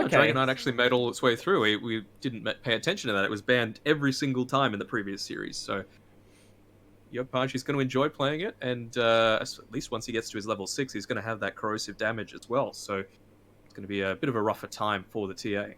Okay. Dragon Knight actually made all its way through. We didn't pay attention to that. It was banned every single time in the previous series. So, Yopaj, he's going to enjoy playing it, and at least once he gets to his level 6, he's going to have that corrosive damage as well. So, it's going to be a bit of a rougher time for the TA.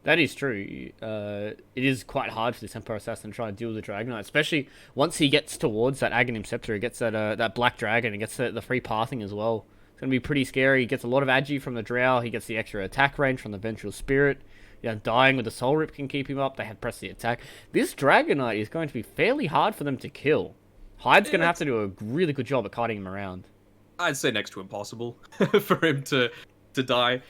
That is true. It is quite hard for this Emperor Assassin to try and deal with the Dragon Knight, especially once he gets towards that Aghanim Scepter. He gets that Black Dragon, and gets the free pathing as well. It's going to be pretty scary. He gets a lot of agi from the Drow. He gets the extra attack range from the Vengeful Spirit. Yeah, dying with the Soul Rip can keep him up. They have pressed the attack. This Dragon Knight is going to be fairly hard for them to kill. Hyde's going to have to do a really good job at kiting him around. I'd say next to impossible for him to die.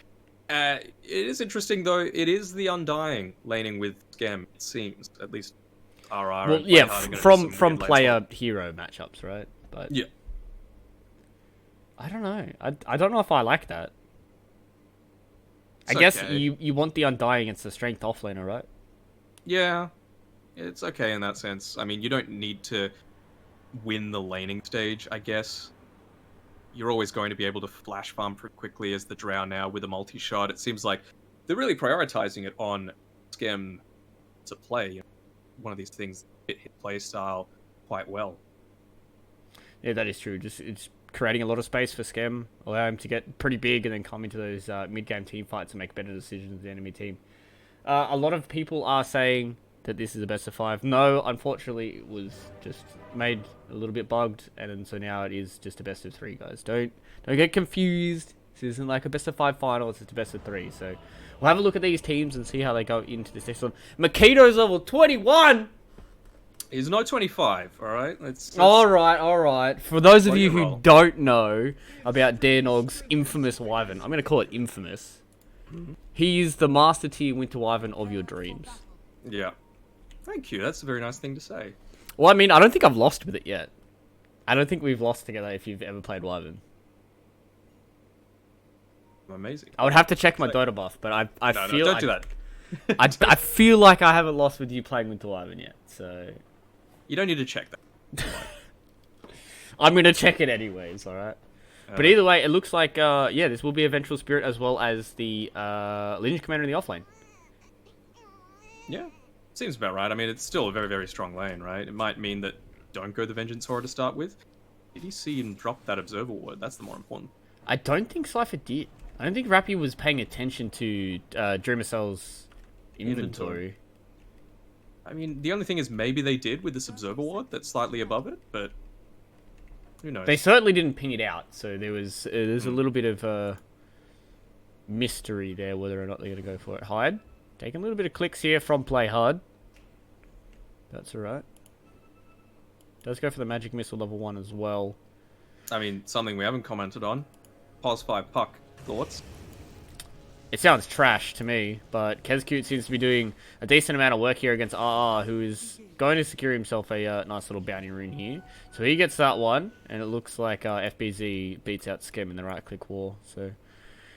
It is interesting, though. It is the Undying laning with Scam, it seems. At least RR. Well, yeah, from player-hero matchups, right? But yeah. I don't know. I don't know if I like that. It's I guess okay. you want the Undying against the strength offlaner, right? Yeah. It's okay in that sense. I mean, you don't need to win the laning stage, I guess. You're always going to be able to flash farm pretty quickly as the Drow now with a multi-shot. It seems like they're really prioritizing it on Scam to play. One of these things that hit play style quite well. Yeah, that is true. It's creating a lot of space for Scam, allow him to get pretty big and then come into those mid-game team fights and make better decisions with the enemy team. A lot of people are saying that this is a best of 5. No, unfortunately, it was just made a little bit bugged, and so now it is just a best of 3, guys. Don't get confused. This isn't like a best of 5 final, it's just a best of 3. So we'll have a look at these teams and see how they go into this next one. Makito's level 21! He's not 25, alright? Alright. For those of you who don't know about Darenog's infamous Wyvern, I'm going to call it infamous. He is the master tier Winter Wyvern of your dreams. Yeah. Thank you, that's a very nice thing to say. Well, I mean, I don't think I've lost with it yet. I don't think we've lost together if you've ever played Wyvern. Amazing. I would have to check my Dota buff, but I feel... don't do that. I feel like I haven't lost with you playing Winter Wyvern yet, so... You don't need to check that. I'm going to check it anyways, alright? But either way, it looks like, yeah, this will be a Vengeful Spirit as well as the Lineage Commander in the offlane. Yeah, seems about right. I mean, it's still a very, very strong lane, right? It might mean that don't go the Vengeance Horror to start with. Did he see and drop that Observer Ward? That's the more important. I don't think Cypher did. I don't think Rappy was paying attention to Dreamercell's inventory. I mean, the only thing is maybe they did with this Observer Ward that's slightly above it, but who knows? They certainly didn't ping it out, so there's a little bit of mystery there whether or not they're going to go for it. Hyde, taking a little bit of clicks here from Play Hard. That's alright. Does go for the Magic Missile level 1 as well. I mean, something we haven't commented on. Pos 5 Puck. Thoughts? It sounds trash to me, but Kezcute seems to be doing a decent amount of work here against RR, who is going to secure himself a nice little bounty rune here. So he gets that one, and it looks like FBZ beats out Skem in the right-click war. So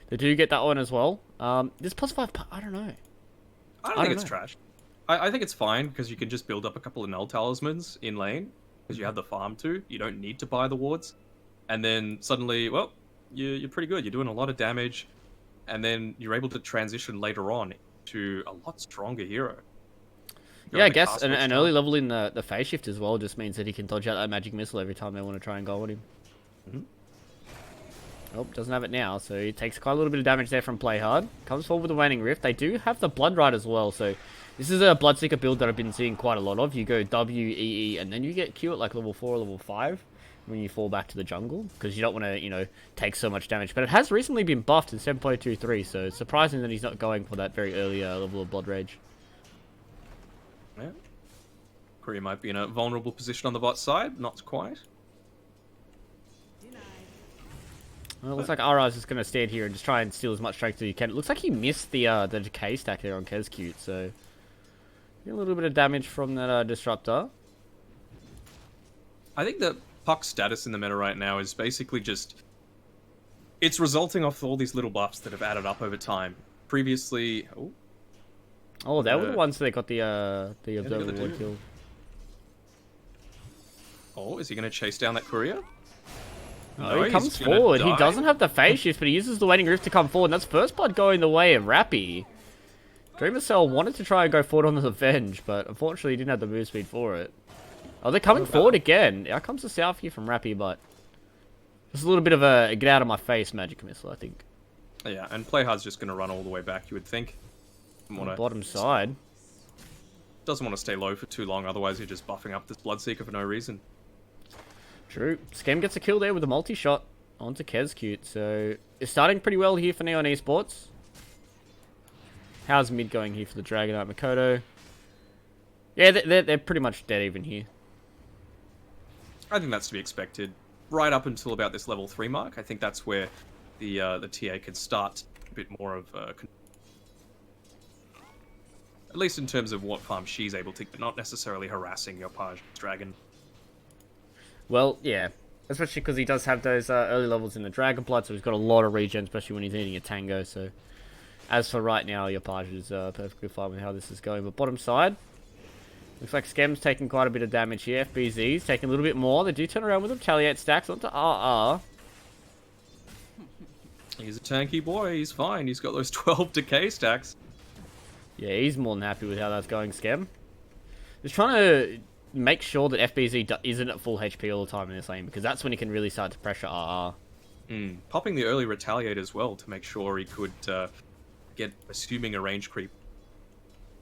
they do get that one as well. This Pos 5 Puck, I don't know. I don't think it's trash. I think it's fine, because you can just build up a couple of Null Talismans in lane, because you have the farm to. You don't need to buy the wards. And then suddenly, well, you're pretty good. You're doing a lot of damage, and then you're able to transition later on to a lot stronger hero. Yeah, I guess an early level in the phase shift as well just means that he can dodge out that magic missile every time they want to try and go at him. Oh, doesn't have it now, so he takes quite a little bit of damage there from Play Hard. Comes forward with the Waning Rift. They do have the Blood Ride as well, so this is a Bloodseeker build that I've been seeing quite a lot of. You go W, E, E, and then you get Q at like level 4 or level 5 when you fall back to the jungle, because you don't want to, you know, take so much damage. But it has recently been buffed in 7.23, so it's surprising that he's not going for that very early level of Blood Rage. Yeah. Korea might be in a vulnerable position on the bot side, not quite. Well, it looks like RR is just going to stand here and just try and steal as much strength as he can. It looks like he missed the decay stack there on Kezcute, so a little bit of damage from that disruptor. I think that Puck's status in the meta right now is basically just... It's resulting off all these little buffs that have added up over time. Previously... Oh, they were the ones that got the Observer Ward kill. Oh, is he going to chase down that courier? Oh, he comes gonna forward. He die. doesn't have the phase shift, but he uses the waiting roof to come forward. And that's first blood going the way of Rappy. Dreamer Cell wanted to try and go forward on the Avenge, but unfortunately he didn't have the move speed for it. Oh, they're coming forward again. Out comes the South here from Rappy, but just a little bit of a get out of my face magic missile, I think. Yeah, and Playhard's just going to run all the way back, you would think. Bottom side. Doesn't want to stay low for too long, otherwise you're just buffing up this Bloodseeker for no reason. True. Scam gets a kill there with a multi-shot onto Kezcute, so it's starting pretty well here for Neon Esports. How's mid going here for the Dragonite Makoto? Yeah, they're pretty much dead even here. I think that's to be expected. Right up until about this level 3 mark, I think that's where the TA could start a bit more of at least in terms of what farm she's able to, but not necessarily harassing your Page Dragon. Well, yeah. Especially because he does have those early levels in the Dragon Blood, so he's got a lot of regen, especially when he's eating a Tango, so... As for right now, your Page is perfectly fine with how this is going. But bottom side, looks like Skem's taking quite a bit of damage here. FBZ's taking a little bit more. They do turn around with Retaliate stacks onto RR. He's a tanky boy, he's fine. He's got those 12 decay stacks. Yeah, he's more than happy with how that's going, Skem. Just trying to make sure that FBZ isn't at full HP all the time in this lane, because that's when he can really start to pressure RR. Popping the early Retaliate as well to make sure he could get assuming a range creep.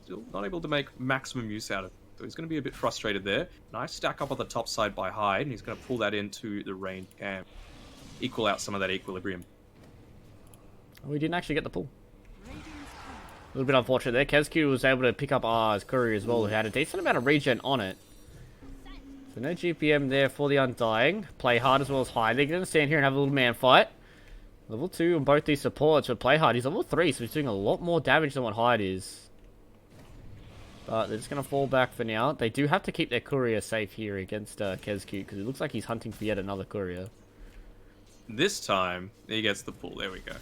Still not able to make maximum use out of it. So he's going to be a bit frustrated there. Nice stack up on the top side by Hyde, and he's going to pull that into the range camp. Equal out some of that equilibrium. Oh, he didn't actually get the pull. A little bit unfortunate there. Kezcute was able to pick up RR's Courier as well, who had a decent amount of regen on it. So no GPM there for the Undying. Play hard as well as Hyde. They're going to stand here and have a little man fight. Level 2 on both these supports, but Play Hard, he's level 3, so he's doing a lot more damage than what Hyde is. But they're just going to fall back for now. They do have to keep their Courier safe here against Kezcute, because it looks like he's hunting for yet another Courier. This time, he gets the pull. There we go.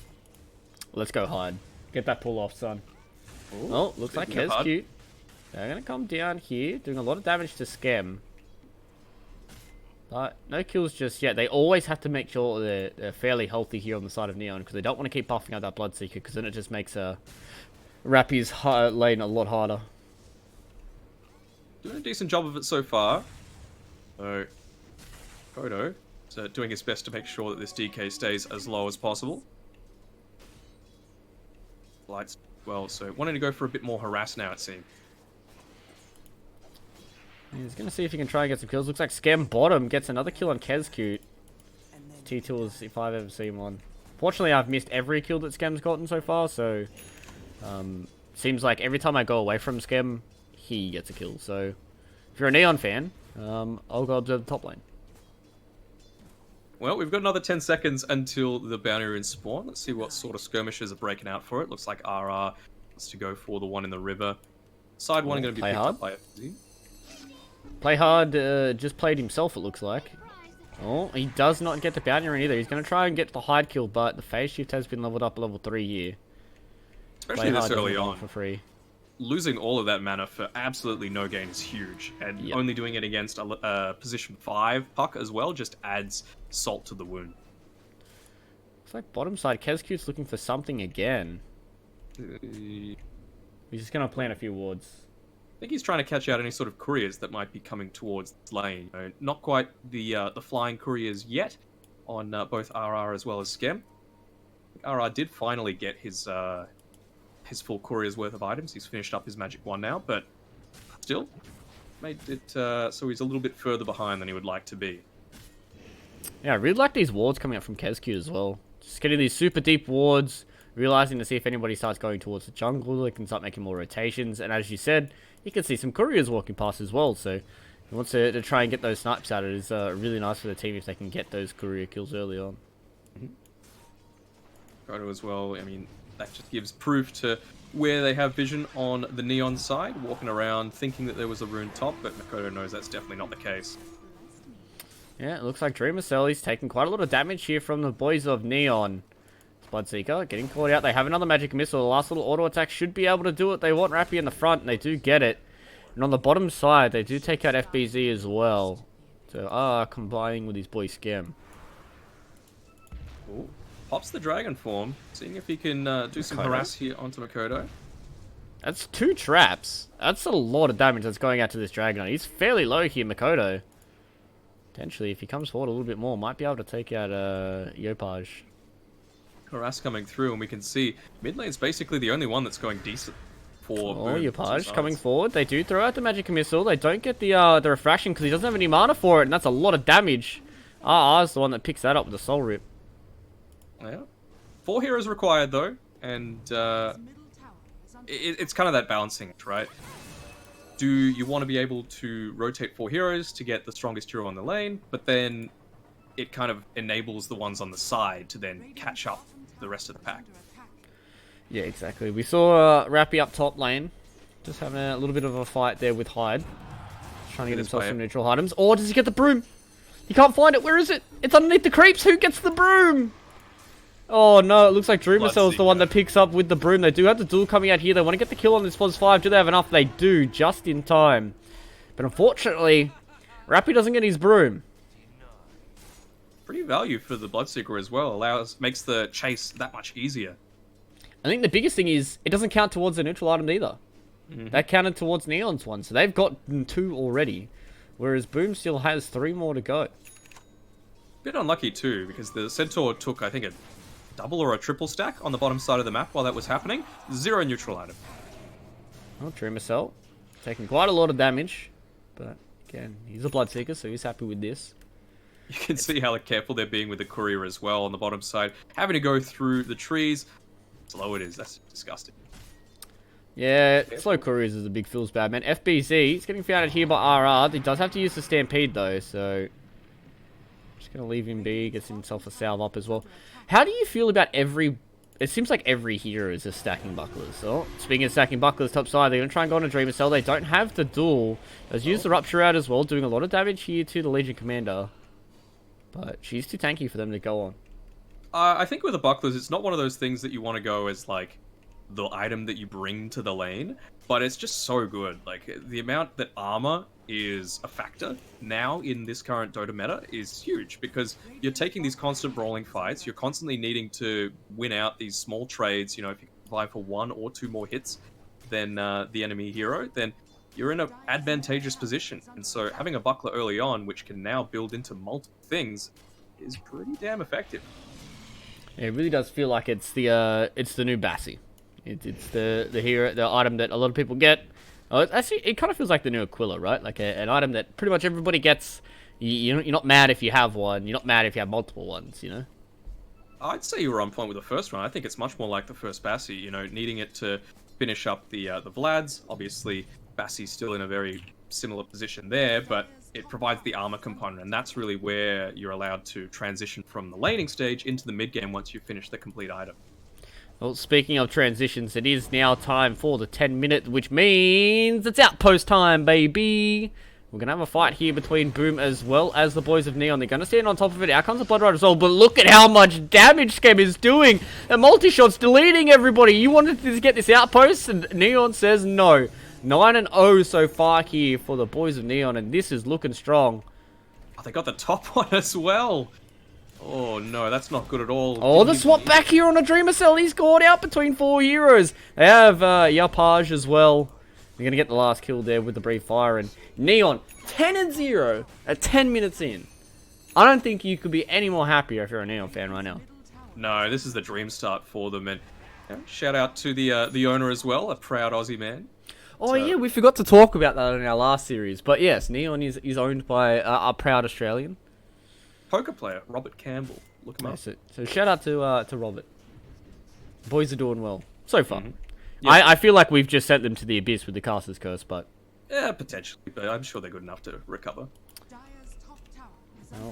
Let's go, Hyde. Get that pull off, son. Ooh, oh, looks like Kezcute. They're going to come down here, doing a lot of damage to Skem. But no kills just yet. They always have to make sure they're fairly healthy here on the side of Neon, because they don't want to keep buffing out that Bloodseeker, because then it just makes Rappy's lane a lot harder. Doing a decent job of it so far. So, Kodo is doing his best to make sure that this DK stays as low as possible. Lights, well, so wanting to go for a bit more harass now, it seems. He's going to see if he can try and get some kills. Looks like Skem bottom gets another kill on Kezcute. T-Tools, if I've ever seen one. Fortunately, I've missed every kill that Skem's gotten so far, so... seems like every time I go away from Skem, he gets a kill. So, if you're a Neon fan, I'll go observe the top lane. Well, we've got another 10 seconds until the bounty rune spawn. Let's see what sort of skirmishes are breaking out for it. Looks like RR wants to go for the one in the river. Side one going to be picked up by FZ. Play Hard just played himself, it looks like. Oh, he does not get the bounty rune either. He's going to try and get the Hyde kill, but the phase shift has been leveled up level 3 here. Especially this early on. For free. Losing all of that mana for absolutely no gain is huge, and only doing it against a position 5 puck as well just adds salt to the wound. Looks like bottom side, Kezcute's looking for something again. He's just going to plant a few wards. I think he's trying to catch out any sort of couriers that might be coming towards this lane. Not quite the flying couriers yet on both RR as well as Skem. RR did finally get his full courier's worth of items. He's finished up his Magic 1 now, but still made it so he's a little bit further behind than he would like to be. Yeah, I really like these wards coming up from Kezcute as well. Just getting these super deep wards, realizing to see if anybody starts going towards the jungle, they can start making more rotations, and as you said, you can see some couriers walking past as well, so he wants to try and get those snipes out. It is really nice for the team if they can get those courier kills early on. Kodo as well, I mean, that just gives proof to where they have vision on the Neon side, walking around thinking that there was a rune top, but Makoto knows that's definitely not the case. Yeah, it looks like Dreamer Cell is taking quite a lot of damage here from the boys of Neon. Bloodseeker getting caught out. They have another magic missile. The last little auto attack should be able to do it. They want Rappy in the front, and they do get it. And on the bottom side, they do take out FBZ as well. So, combining with his boy Skem. Ooh, pops the dragon form, seeing if he can do some harass here onto Makoto. That's 2 traps. That's a lot of damage that's going out to this Dragon. He's fairly low here, Makoto. Potentially, if he comes forward a little bit more, might be able to take out Yopaj. Harass coming through, and we can see mid lane's basically the only one that's going decent for Yopaj coming forward. They do throw out the magic missile. They don't get the refraction because he doesn't have any mana for it, and that's a lot of damage. RR's the one that picks that up with the Soul Rip. Yeah. 4 heroes required, though, and it's kind of that balancing act, right? Do you want to be able to rotate 4 heroes to get the strongest hero on the lane, but then it kind of enables the ones on the side to then catch up the rest of the pack. Yeah, exactly. We saw Rappy up top lane, just having a little bit of a fight there with Hyde. Trying to get himself some neutral items. Or does he get the broom? He can't find it. Where is it? It's underneath the creeps. Who gets the broom? Oh no, it looks like Dreamercell's the one that picks up with the broom. They do have the duel coming out here. They want to get the kill on this Pos 5. Do they have enough? They do, just in time. But unfortunately, Rappy doesn't get his broom. Pretty value for the Bloodseeker as well. Makes the chase that much easier. I think the biggest thing is, it doesn't count towards the neutral item either. That counted towards Neon's one, so they've got 2 already. Whereas Boom still has 3 more to go. Bit unlucky too, because the Centaur took, I think, a double or a triple stack on the bottom side of the map while that was happening. 0 neutral item. Well, Dreamercell taking quite a lot of damage, but again, he's a Bloodseeker, so he's happy with this. You can see how careful they're being with the courier as well on the bottom side. Having to go through the trees. Slow it is. That's disgusting. Yeah, slow couriers is a big feels bad, man. FBZ, he's getting found out here by RR. He does have to use the Stampede, though, so just going to leave him be. Gets himself a salve up as well. How do you feel about every... It seems like every hero is just stacking bucklers. So, speaking of stacking bucklers top side, they're going to try and go on a Dreamercell. They don't have the duel. Does use the Rupture out as well, doing a lot of damage here to the Legion Commander. But she's too tanky for them to go on. I think with the bucklers, it's not one of those things that you want to go as, like, the item that you bring to the lane, but it's just so good. Like, the amount that armor is a factor now in this current Dota meta is huge, because you're taking these constant brawling fights, you're constantly needing to win out these small trades. You know, if you survive for 1 or 2 more hits than the enemy hero, then you're in an advantageous position. And so having a buckler early on, which can now build into multiple things, is pretty damn effective. Yeah, it really does feel like it's the new Bassi. It's the hero, the item that a lot of people get. Actually, it kind of feels like the new Aquila, right? Like an item that pretty much everybody gets. You're not mad if you have one. You're not mad if you have multiple ones, you know? I'd say you were on point with the first one. I think it's much more like the first Bassi, you know, needing it to finish up the Vlads. Obviously, Bassi's still in a very similar position there, but it provides the armor component, and that's really where you're allowed to transition from the laning stage into the mid game once you finish the complete item. Well, speaking of transitions, it is now time for the 10-minute, which means it's outpost time, baby. We're going to have a fight here between Boom as well as the boys of Neon. They're going to stand on top of it. Out comes the Blood Rider as well, but look at how much damage Scam is doing. The multi-shot's deleting everybody. You wanted to get this outpost, and Neon says no. 9-0 so far here for the boys of Neon, and this is looking strong. Oh, they got the top one as well. Oh no, that's not good at all. Oh, the swap back here on a Dreamercell. He's caught out between 4 heroes. They have Yapaj as well. They're going to get the last kill there with the brief fire. And Neon, 10-0 at 10 minutes in. I don't think you could be any more happier if you're a Neon fan right now. No, this is the dream start for them. And shout out to the owner as well, a proud Aussie man. Oh, yeah, we forgot to talk about that in our last series. But yes, Neon is owned by a proud Australian. Poker player, Robert Campbell. Look him up. So shout out to Robert. Boys are doing well. So far. Yeah. I feel like we've just sent them to the abyss with the Caster's Curse, but... Yeah, potentially, but I'm sure they're good enough to recover.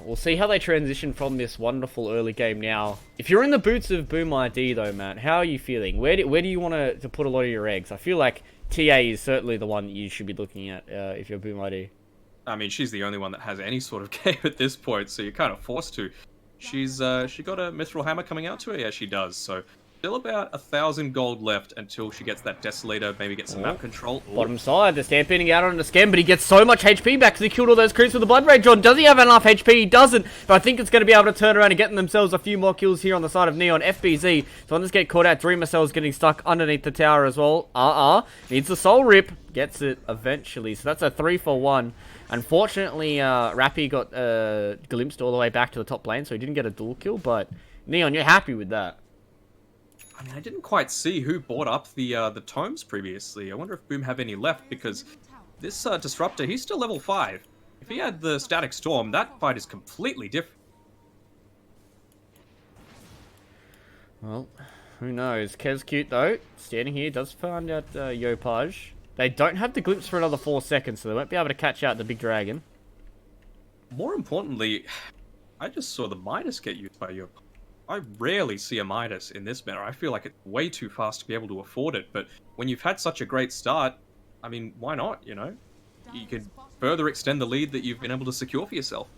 We'll see how they transition from this wonderful early game now. If you're in the boots of Boom ID, though, Matt, how are you feeling? Where do you want to put a lot of your eggs? I feel like TA is certainly the one that you should be looking at if you're Boom ID. I mean, she's the only one that has any sort of game at this point, so you're kind of forced to. She got a Mithril Hammer coming out to her? Yeah, she does. So Still about 1,000 gold left until she gets that Desolator, maybe get some map control. Bottom side, they're stampeding out on the Scam, but he gets so much HP back because he killed all those creeps with the Blood Rage on. Does he have enough HP? He doesn't, but I think it's going to be able to turn around and get themselves a few more kills here on the side of Neon. FBZ, so let's get caught out. Dreamer Cell's getting stuck underneath the tower as well. Needs the Soul Rip, gets it eventually, so that's a 3-for-1. Unfortunately, Rappy got glimpsed all the way back to the top lane, so he didn't get a dual kill, but Neon, you're happy with that. I mean, I didn't quite see who bought up the tomes previously. I wonder if Boom have any left, because this Disruptor, he's still level 5. If he had the Static Storm, that fight is completely different. Well, who knows? Kez Cute, though, standing here, does find out Yopaj. They don't have the glimpse for another 4 seconds, so they won't be able to catch out the big dragon. More importantly, I just saw the Midas get used by Yopaj. I rarely see a Midas in this meta. I feel like it's way too fast to be able to afford it, but when you've had such a great start, I mean, why not, you know? You could further extend the lead that you've been able to secure for yourself.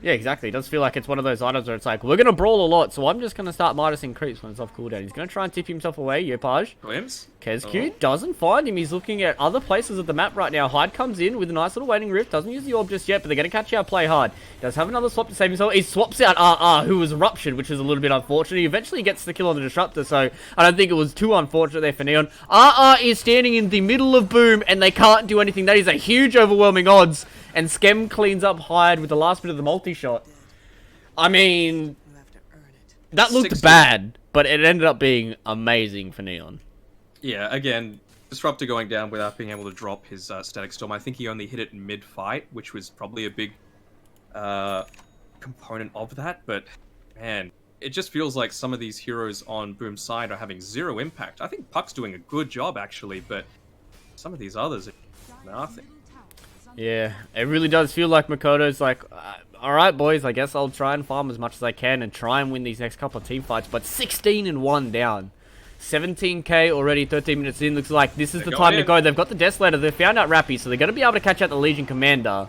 Yeah, exactly. It does feel like it's one of those items where it's like, we're going to brawl a lot, so I'm just going to start Midasing creeps when it's off cooldown. He's going to try and tip himself away, Yopaj. Glimpse. Kezcute doesn't find him. He's looking at other places of the map right now. Hyde comes in with a nice little waiting rift. Doesn't use the orb just yet, but they're going to catch out Play Hard. Does have another swap to save himself. He swaps out RR, who was ruptured, which is a little bit unfortunate. He eventually gets the kill on the Disruptor, so I don't think it was too unfortunate there for Neon. RR is standing in the middle of Boom, and they can't do anything. That is a huge overwhelming odds, and Skem cleans up Hyde with the last bit of the multi-shot. I mean, that looked bad, but it ended up being amazing for Neon. Yeah, again, Disruptor going down without being able to drop his Static Storm. I think he only hit it mid-fight, which was probably a big component of that. But, man, it just feels like some of these heroes on Boom's side are having zero impact. I think Puck's doing a good job, actually, but some of these others are nothing. Yeah, it really does feel like Makoto's like, alright boys, I guess I'll try and farm as much as I can and try and win these next couple of team fights, but 16-1 down. 17k already, 13 minutes in, looks like this is the time to go. They've got the Desolator, they've found out Rappy, so they're going to be able to catch out the Legion Commander.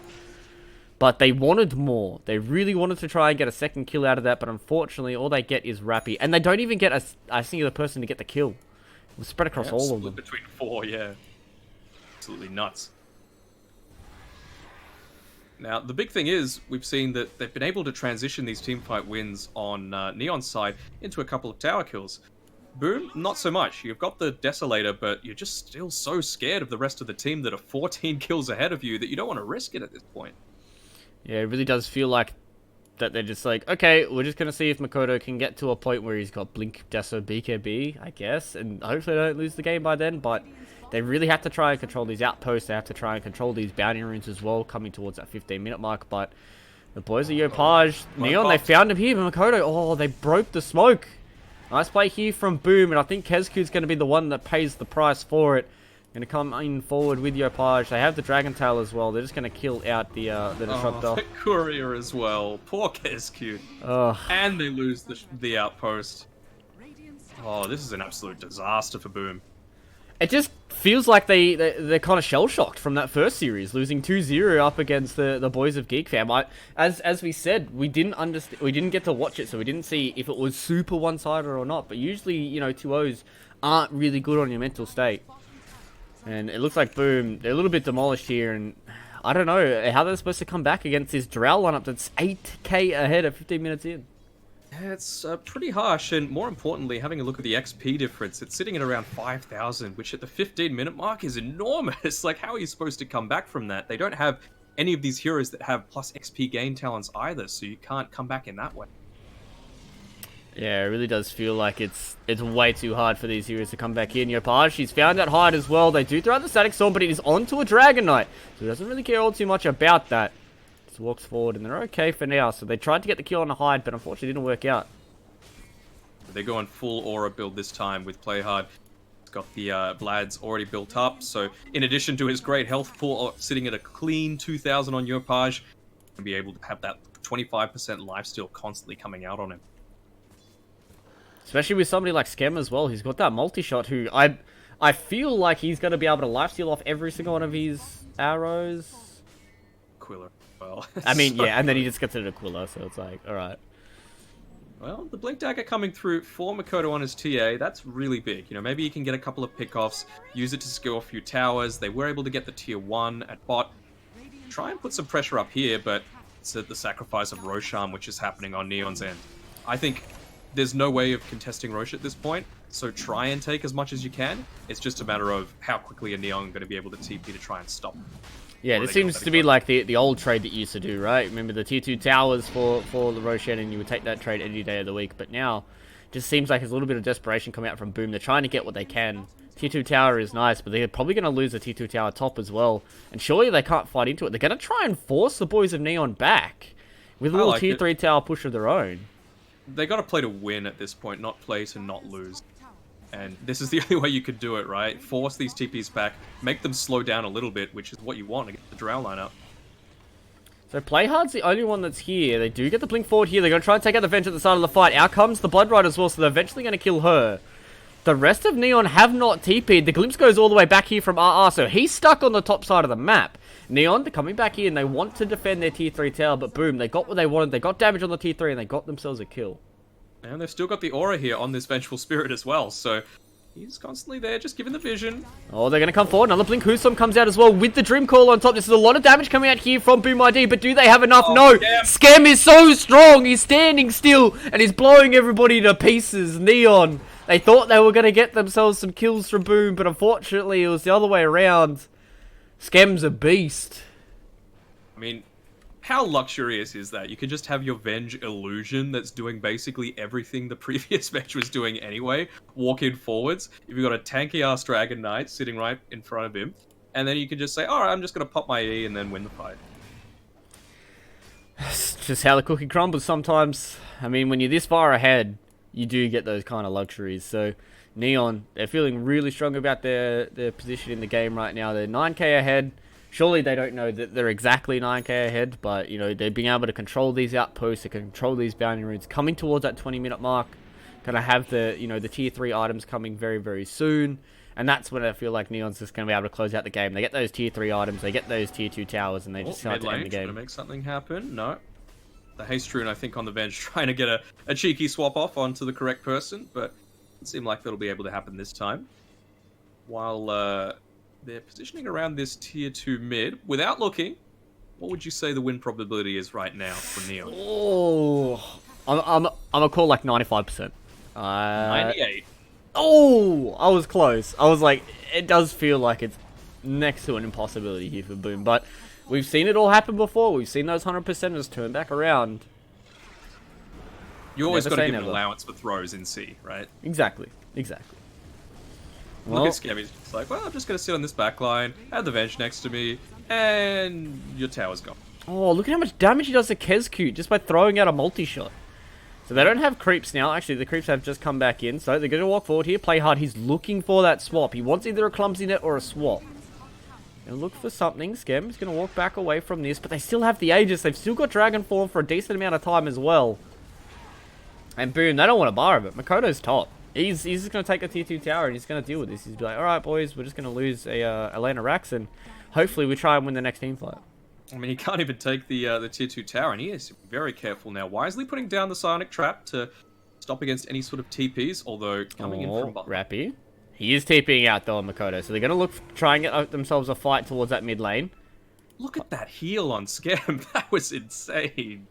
But they wanted more. They really wanted to try and get a second kill out of that, but unfortunately all they get is Rappy. And they don't even get a singular person to get the kill. It was spread across all of them. Between 4, yeah. Absolutely nuts. Now, the big thing is, we've seen that they've been able to transition these teamfight wins on Neon's side into a couple of tower kills. Boom, not so much. You've got the Desolator, but you're just still so scared of the rest of the team that are 14 kills ahead of you that you don't want to risk it at this point. Yeah, it really does feel like that they're just like, okay, we're just going to see if Makoto can get to a point where he's got Blink, Deso, BKB, I guess, and hopefully they don't lose the game by then, but they really have to try and control these outposts. They have to try and control these bounty runes as well, coming towards that 15-minute mark. But the boys of Yopaj, Neon, they found him here. But Makoto, oh, they broke the smoke. Nice play here from Boom, and I think Kezcute's going to be the one that pays the price for it. Going to come in forward with Yopaj. They have the Dragon Tail as well. They're just going to kill out the Disruptor. The Courier as well. Poor Kezcute. And they lose the outpost. Oh, this is an absolute disaster for Boom. It just feels like they're kind of shell-shocked from that first series, losing 2-0 up against the boys of Geek Fam. As we said, we didn't get to watch it, so we didn't see if it was super one-sided or not. But usually, you know, 2-0s aren't really good on your mental state. And it looks like Boom, they're a little bit demolished here, and I don't know how they're supposed to come back against this Drow lineup that's 8k ahead at 15 minutes in. Yeah, it's pretty harsh, and more importantly, having a look at the XP difference, it's sitting at around 5,000, which at the 15-minute mark is enormous. Like, how are you supposed to come back from that? They don't have any of these heroes that have plus XP gain talents either, so you can't come back in that way. Yeah, it really does feel like it's way too hard for these heroes to come back in. Yopaj, she's found that Hyde as well. They do throw out the Static Storm, but it is onto a Dragon Knight, so he doesn't really care all too much about that. Walks forward, and they're okay for now. So they tried to get the kill on a Hyde, but unfortunately didn't work out. They're going full aura build this time with Play Hard. He's got the Vlad's already built up, so in addition to his great health pool sitting at a clean 2,000 on Yopaj, and be able to have that 25% lifesteal constantly coming out on him. Especially with somebody like Skem as well, who's got that multi-shot, who I feel like he's going to be able to lifesteal off every single one of his arrows. Quiller. Well, I mean, yeah, and then he just gets it at Aquila, so it's like, alright. Well, the Blink Dagger coming through for Makoto on his TA, that's really big. You know, maybe he can get a couple of pickoffs, use it to secure a few towers. They were able to get the tier 1 at bot. Try and put some pressure up here, but it's at the sacrifice of Roshan, which is happening on Neon's end. I think there's no way of contesting Rosh at this point, so try and take as much as you can. It's just a matter of how quickly are Neon going to be able to TP to try and stop them. Yeah, this seems to be like the old trade that you used to do, right? Remember the tier 2 towers for the Roshan, and you would take that trade any day of the week. But now, it just seems like there's a little bit of desperation coming out from Boom. They're trying to get what they can. Tier 2 tower is nice, but they're probably going to lose the tier 2 tower top as well. And surely they can't fight into it. They're going to try and force the boys of Neon back with a little tier 3 tower push of their own. They got to play to win at this point, not play to not lose. And this is the only way you could do it, right? Force these TPs back, make them slow down a little bit, which is what you want against the Drow lineup. So Playhard's the only one that's here. They do get the blink forward here. They're going to try and take out the Venge at the start of the fight. Out comes the Blood Rider as well, so they're eventually going to kill her. The rest of Neon have not TP'd. The glimpse goes all the way back here from RR, so he's stuck on the top side of the map. Neon, they're coming back here, and they want to defend their tier 3 tower, but boom, they got what they wanted. They got damage on the tier 3, and they got themselves a kill. And they've still got the aura here on this Vengeful Spirit as well, so he's constantly there, just giving the vision. Oh, they're going to come forward. Another Blink Husum comes out as well with the Dream Call on top. This is a lot of damage coming out here from Boom ID, but do they have enough? No! Scam is so strong! He's standing still, and he's blowing everybody to pieces. Neon, they thought they were going to get themselves some kills from Boom, but unfortunately it was the other way around. Scam's a beast. I mean, how luxurious is that? You can just have your Venge illusion that's doing basically everything the previous Venge was doing anyway, walk in forwards. If you've got a tanky-ass Dragon Knight sitting right in front of him, and then you can just say, alright, I'm just going to pop my E and then win the fight. It's just how the cookie crumbles sometimes. I mean, when you're this far ahead, you do get those kind of luxuries. So, Neon, they're feeling really strong about their position in the game right now. They're 9k ahead. Surely they don't know that they're exactly 9k ahead, but, you know, they're being able to control these outposts, they control these boundary runes. Coming towards that 20-minute mark, gonna have the, you know, the tier 3 items coming very, very soon. And that's when I feel like Neon's just gonna be able to close out the game. They get those tier 3 items, they get those tier 2 towers, and they just start to end the game. Gonna make something happen? No. The Haste Rune, I think, on the bench, trying to get a cheeky swap off onto the correct person, but it seemed like that'll be able to happen this time. While, they're positioning around this tier 2 mid. Without looking, what would you say the win probability is right now for Neon? Oh, I'm gonna call like 95%. 98. Oh, I was close. I was like, it does feel like it's next to an impossibility here for Boom, but we've seen it all happen before. We've seen those 100%ers turn back around. You always got to give an allowance for throws in C, right? Exactly. Exactly. Look at Scammy, it's like, well, I'm just going to sit on this back line, have the Venge next to me, and your tower's gone. Oh, look at how much damage he does to Kezcute just by throwing out a multi-shot. So they don't have creeps now. Actually, the creeps have just come back in, so they're going to walk forward here, play hard. He's looking for that swap. He wants either a clumsy net or a swap. Gonna look for something. Scam's going to walk back away from this, but they still have the Aegis. They've still got Dragon Form for a decent amount of time as well. And boom, they don't want to borrow it. Makoto's top. He's just going to take a tier 2 tower and he's going to deal with this. He's be like, alright boys, we're just going to lose a Elena Rax and hopefully we try and win the next team fight. I mean, he can't even take the tier 2 tower, and he is very careful now. Wisely putting down the Psionic Trap to stop against any sort of TPs, although coming in from behind. Rappy. He is TPing out though on Makoto, so they're going to try and get themselves a fight towards that mid lane. Look at that heal on Scam. That was insane.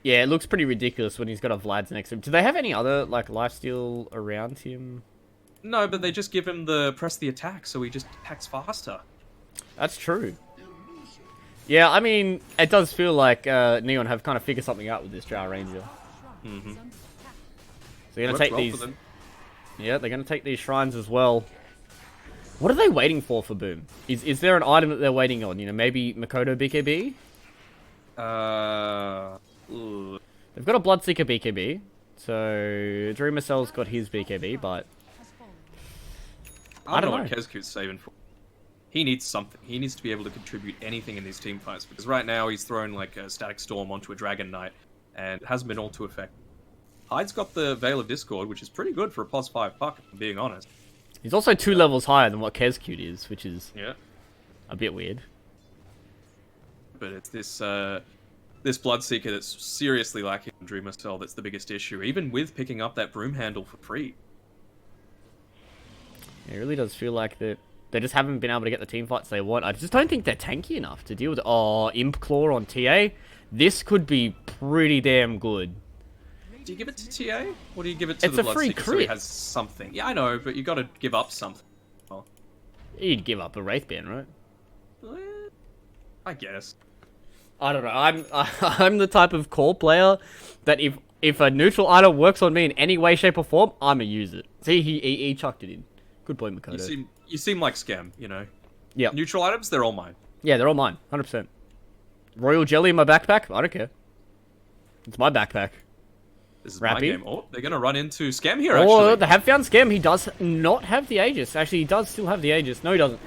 Yeah, it looks pretty ridiculous when he's got a Vlad's next to him. Do they have any other, like, lifesteal around him? No, but they just give him the press the attack, so he just attacks faster. That's true. Yeah, I mean, it does feel like Neon have kind of figured something out with this Drow Ranger. Mm-hmm. So they're going to take these... Yeah, they're going to take these shrines as well. What are they waiting for Boom? Is there an item that they're waiting on? You know, maybe Makoto BKB? They've got a Bloodseeker BKB, so Dreamer Cell's got his BKB, but I don't know what Kezcute's saving for. He needs something. He needs to be able to contribute anything in these team fights, because right now he's thrown like a Static Storm onto a Dragon Knight, and it hasn't been all too effective. Hyde's got the Veil of Discord, which is pretty good for a +5 puck, if I'm being honest. He's also 2 levels higher than what Kezcute is, which is a bit weird. But it's this this Bloodseeker that's seriously lacking on Dreamer Cell that's the biggest issue, even with picking up that broom handle for free. It really does feel like that they just haven't been able to get the team fights they want. I just don't think they're tanky enough to deal with. Oh, Imp Claw on TA. This could be pretty damn good. Do you give it to TA? Or do you give it to It's the a free Bloodseeker so crit. he has something? Yeah, I know, but you got to give up something. Oh. You'd give up a Wraithband, right? I guess. I don't know. I'm the type of core player that if a neutral item works on me in any way, shape, or form, I'ma use it. See, he chucked it in. Good point, Makoto. You seem like Scam, you know. Yeah. Neutral items, they're all mine. Yeah, they're all mine. 100%. Royal Jelly in my backpack? I don't care. It's my backpack. This is Rappy. my game. Oh, they're gonna run into Scam here. Oh, Actually, they have found Scam. He does not have the Aegis. Actually, he does still have the Aegis. No, he doesn't.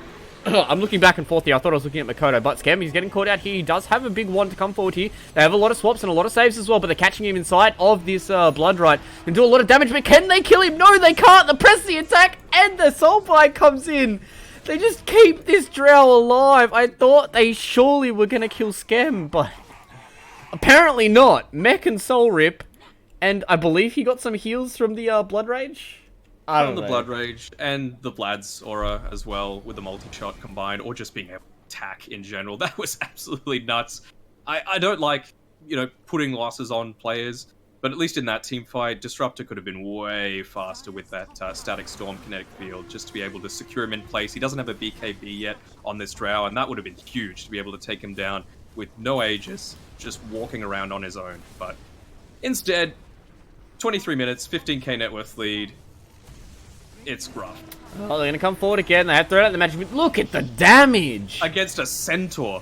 I'm looking back and forth here. I thought I was looking at Makoto, but Scam, he's getting caught out here. He does have a big one to come forward here. They have a lot of swaps and a lot of saves as well, but they're catching him inside of this Blood Rite and do a lot of damage. But can they kill him? No, they can't. They press the attack and the Soul Bite comes in. They just keep this Drow alive. I thought they surely were going to kill Scam, but apparently not. Mech and Soul Rip, and I believe he got some heals from the Blood Rage. I don't from the know. Blood Rage and the Vlad's aura as well, with the multi-shot combined, or just being able to attack in general. That was absolutely nuts. I don't like, you know, putting losses on players, but at least in that team fight, Disruptor could have been way faster with that Static Storm kinetic field, just to be able to secure him in place. He doesn't have a BKB yet on this Drow, and that would have been huge to be able to take him down with no Aegis, just walking around on his own. But instead, 23 minutes, 15k net worth lead. It's rough. Oh, they're going to come forward again. They have thrown out the magic. Look at the damage. Against a Centaur.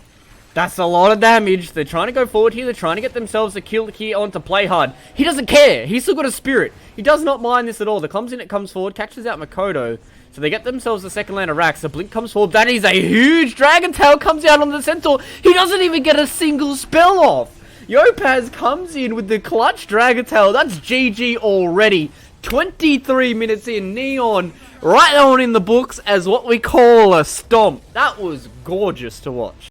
That's a lot of damage. They're trying to go forward here. They're trying to get themselves a kill here on to play hard. He doesn't care. He's still got a spirit. He does not mind this at all. The comes in, it comes forward, catches out Makoto. So they get themselves the second lane of racks. The Blink comes forward. That is a huge Dragon Tail comes out on the Centaur. He doesn't even get a single spell off. Yopaz comes in with the clutch Dragon Tail. That's GG already. 23 minutes in, Neon right on in the books as what we call a stomp. That was gorgeous to watch.